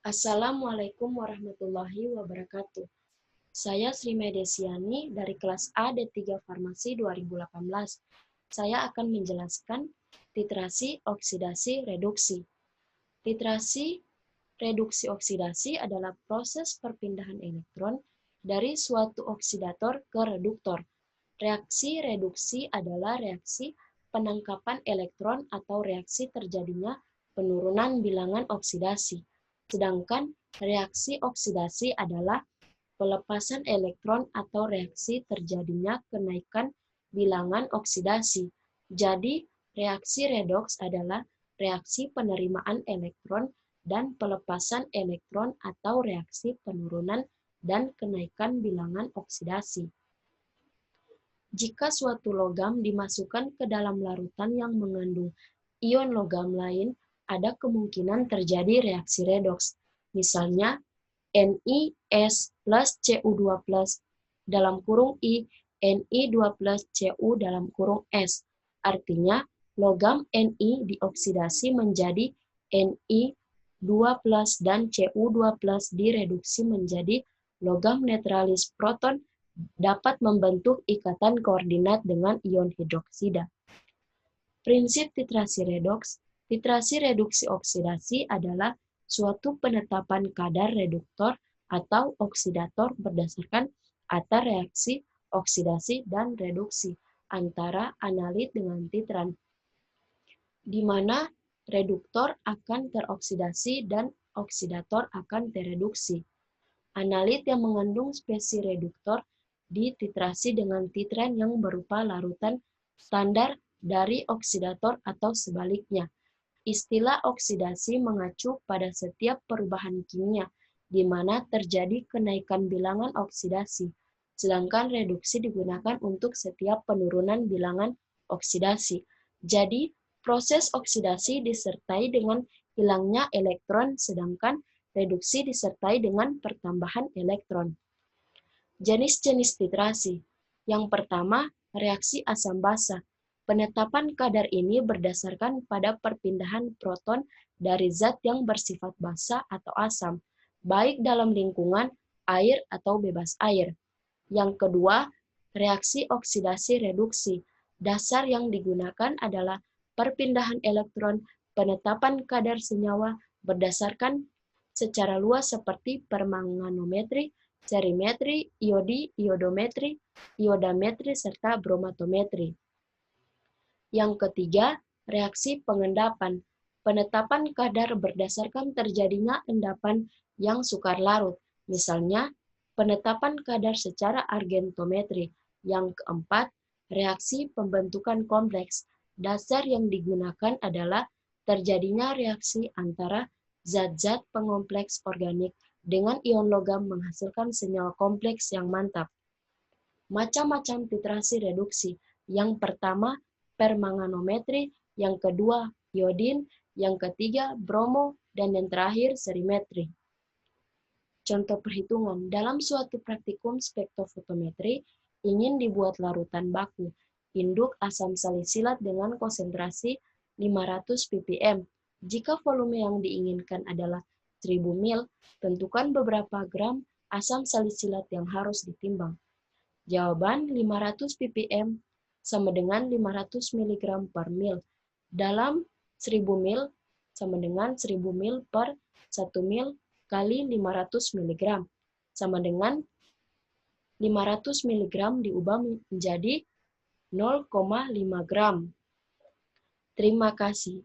Assalamualaikum warahmatullahi wabarakatuh. Saya Sri Medesiani dari kelas A D3 Farmasi 2018. Saya akan menjelaskan titrasi, oksidasi, reduksi. Titrasi, reduksi oksidasi adalah proses perpindahan elektron dari suatu oksidator ke reduktor. Reaksi reduksi adalah reaksi penangkapan elektron atau reaksi terjadinya penurunan bilangan oksidasi. Sedangkan reaksi oksidasi adalah pelepasan elektron atau reaksi terjadinya kenaikan bilangan oksidasi. Jadi, reaksi redoks adalah reaksi penerimaan elektron dan pelepasan elektron atau reaksi penurunan dan kenaikan bilangan oksidasi. Jika suatu logam dimasukkan ke dalam larutan yang mengandung ion logam lain, ada kemungkinan terjadi reaksi redoks. Misalnya, NiS plus Cu2 plus dalam kurung I, Ni2 plus Cu dalam kurung S. Artinya, logam Ni dioksidasi menjadi Ni2 plus dan Cu2 plus direduksi menjadi logam netralis proton dapat membentuk ikatan koordinat dengan ion hidroksida. Prinsip titrasi redoks. Titrasi reduksi oksidasi adalah suatu penetapan kadar reduktor atau oksidator berdasarkan atar reaksi oksidasi dan reduksi antara analit dengan titran, di mana reduktor akan teroksidasi dan oksidator akan tereduksi. Analit yang mengandung spesies reduktor dititrasi dengan titran yang berupa larutan standar dari oksidator atau sebaliknya. Istilah oksidasi mengacu pada setiap perubahan kimia, di mana terjadi kenaikan bilangan oksidasi, sedangkan reduksi digunakan untuk setiap penurunan bilangan oksidasi. Jadi, proses oksidasi disertai dengan hilangnya elektron, sedangkan reduksi disertai dengan pertambahan elektron. Jenis-jenis titrasi. Yang pertama, reaksi asam basa. Penetapan kadar ini berdasarkan pada perpindahan proton dari zat yang bersifat basa atau asam, baik dalam lingkungan air atau bebas air. Yang kedua, reaksi oksidasi reduksi. Dasar yang digunakan adalah perpindahan elektron, penetapan kadar senyawa berdasarkan secara luas seperti permanganometri, serimetri, iodi, iodometri, iodametri, serta bromatometri. Yang ketiga, reaksi pengendapan. Penetapan kadar berdasarkan terjadinya endapan yang sukar larut. Misalnya, penetapan kadar secara argentometri. Yang keempat, reaksi pembentukan kompleks. Dasar yang digunakan adalah terjadinya reaksi antara zat-zat pengompleks organik dengan ion logam menghasilkan senyawa kompleks yang mantap. Macam-macam titrasi reduksi. Yang pertama, permanganometri, yang kedua, iodin, yang ketiga, bromo, dan yang terakhir, serimetri. Contoh perhitungan. Dalam suatu praktikum spektrofotometri, ingin dibuat larutan baku, induk asam salisilat dengan konsentrasi 500 ppm. Jika volume yang diinginkan adalah 1000 ml, tentukan beberapa gram asam salisilat yang harus ditimbang. Jawaban 500 ppm sama dengan 500 mg per ml. Dalam 1000 ml sama dengan 1000 ml per 1 ml kali 500 mg sama dengan 500 mg diubah menjadi 0,5 gram. Terima kasih.